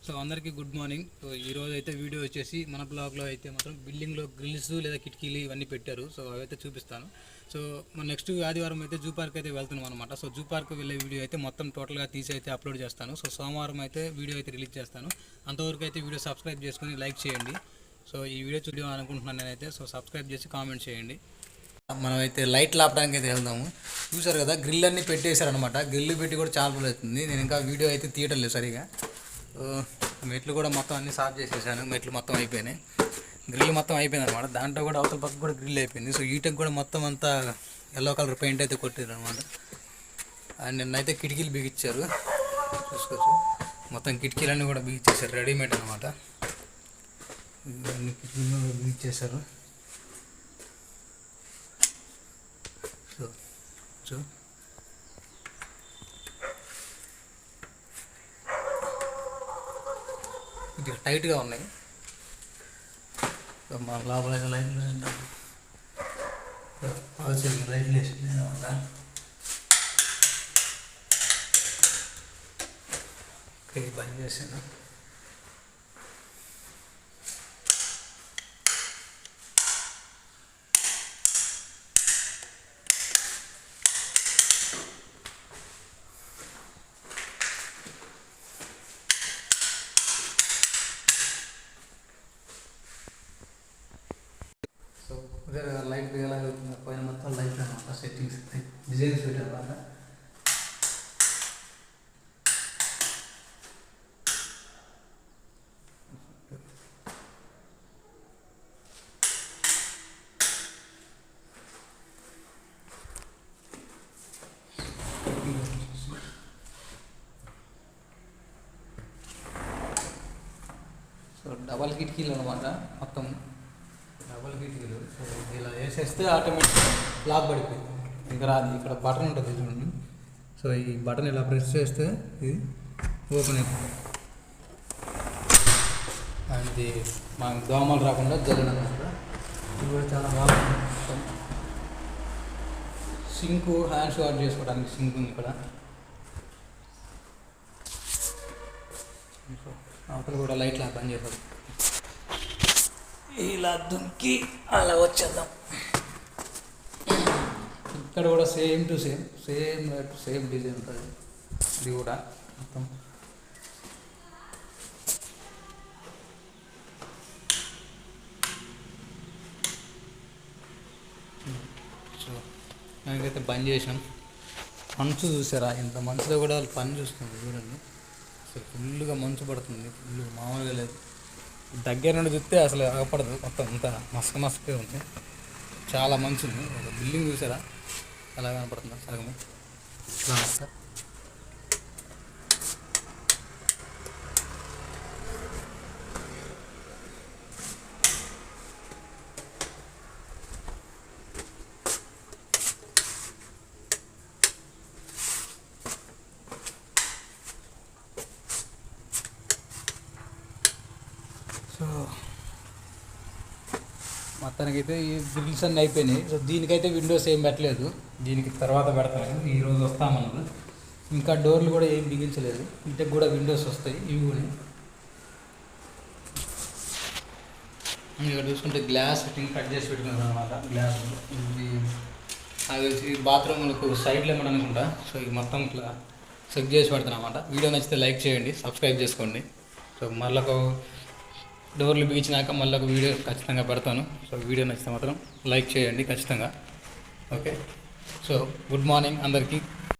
So అందరికీ good morning. So ఈరోజు అయితే వీడియో వచ్చేసి మన బ్లాగ్లో అయితే మాత్రం బిల్డింగ్లో గ్రిల్స్ లేదా కిటికీలు ఇవన్నీ పెట్టారు. సో అవైతే చూపిస్తాను. సో మన నెక్స్ట్ ఆదివారం అయితే జూ పార్క్ అయితే వెళ్తున్నాం అనమాట. సో జూ పార్క్ వెళ్ళే వీడియో అయితే మొత్తం టోటల్గా తీసి అయితే అప్లోడ్ చేస్తాను. సో సోమవారం అయితే వీడియో అయితే రిలీజ్ చేస్తాను. అంతవరకు అయితే వీడియో సబ్స్క్రైబ్ చేసుకొని లైక్ చేయండి. సో ఈ వీడియో చూద్దాం అనుకుంటున్నాను నేనైతే. సో సబ్స్క్రైబ్ చేసి కామెంట్ చేయండి. మనం అయితే లైట్ లాపడానికి అయితే వెళ్దాము. చూసారు కదా, గ్రిల్ అన్నీ పెట్టేశారనమాట. గ్రిల్ పెట్టి కూడా చాలా రోజులు అవుతుంది. నేను ఇంకా వీడియో అయితే తీయటం లేదు సరిగా. మెట్లు కూడా మొత్తం అన్నీ సాఫ్ చేసేసాను. మెట్లు మొత్తం అయిపోయినాయి. గ్రిల్ మొత్తం అయిపోయింది అనమాట. దాంట్లో కూడా అవతల పక్క కూడా గ్రిల్ అయిపోయింది. సో ఈటకు కూడా మొత్తం అంతా ఎల్లో కలర్ పెయింట్ అయితే కొట్టారు అనమాట. అండ్ నిన్నైతే కిటికీలు బిగించారు, చూసుకోవచ్చు. మొత్తం కిటికీలన్నీ కూడా బిగించేశారు, రెడీమేడ్ అనమాట. కిటికీలు బిగించేశారు. సో సో ఇది టైట్గా ఉన్నాయి. మా లోపల లైట్లు లైట్లు వేసింది అనమాట. బంద్ చేసాను. లైట్ ఎలా అవుతుంది పైన మొత్తం లైట్ అనమాట. సెట్టింగ్స్ డిజైన్స్ పెట్టారు అనమాట. సో డబల్ కిటికీలు అనమాట, మొత్తం డబల్ కిటికీలు. సో ఇలా వేసేస్తే ఆటోమేటిక్ లాక్ పడిపోయింది. ఇంకా రాదు. ఇక్కడ బటన్ ఉంటుంది చూడండి. సో ఈ బటన్ ఇలా ప్రెస్ చేస్తే ఇది ఓపెన్ అయిపోతుంది. అండ్ ఇది మనకు దోమలు రాకుండా జల్లెడ అనమాట. ఇది కూడా చాలా బాగుంది. సింక్ హ్యాండ్స్ వాష్ చేసుకోవడానికి సింక్ ఉంది ఇక్కడ. అవతల కూడా లైట్లు బంద్ చేస్తారు. ఇలా దుంకి అలా వచ్చేద్దాం. ఇక్కడ కూడా సేమ్ టు సేమ్ డిజైన్ ఉంటుంది. ఇది కూడా మొత్తం సో దానికైతే బంద్ చేసాం. మంచు చూసారా, ఇంత మంచులో కూడా వాళ్ళు పని చూస్తుంది చూడండి. అసలు ఫుల్గా మంచు పడుతుంది, ఫుల్ మామూలుగా లేదు. దగ్గర నుండి చూస్తే అసలు ఆగపడదు. మొత్తం అంతా మసకగా ఉంది. చాలా మంచు ఉంది. ఒక బిల్డింగ్ చూసారా ఎలా కనపడుతుందా సగము. సో మొత్తానికైతే ఈ గ్రిల్స్ అన్నీ అయిపోయినాయి. సో దీనికైతే విండోస్ ఏం పెట్టలేదు, దీనికి తర్వాత పెడతాను. ఈరోజు వస్తామన్నారు. ఇంకా డోర్లు కూడా ఏం బిగించలేదు. ఇంటికి కూడా విండోస్ వస్తాయి. ఇవి కూడా ఇక్కడ చూసుకుంటే గ్లాస్ ఫిట్టింగ్ కట్ చేసి పెట్టుకున్నాను అనమాట. గ్లాస్ ఇది అది వచ్చి బాత్రూమ్లకు సైడ్లో ఏమన్నా అనుకుంటా. సో ఇది మొత్తం ఇట్లా సెట్ చేసి పెడతాను అనమాట. వీడియో నచ్చితే లైక్ చేయండి, సబ్స్క్రైబ్ చేసుకోండి. సో మళ్ళీ డోర్లు బిగించినాక మళ్ళీ ఒక వీడియో ఖచ్చితంగా పెడతాను. సో వీడియో నచ్చితే మాత్రం లైక్ చేయండి ఖచ్చితంగా. ఓకే. సో గుడ్ మార్నింగ్ అందరికీ.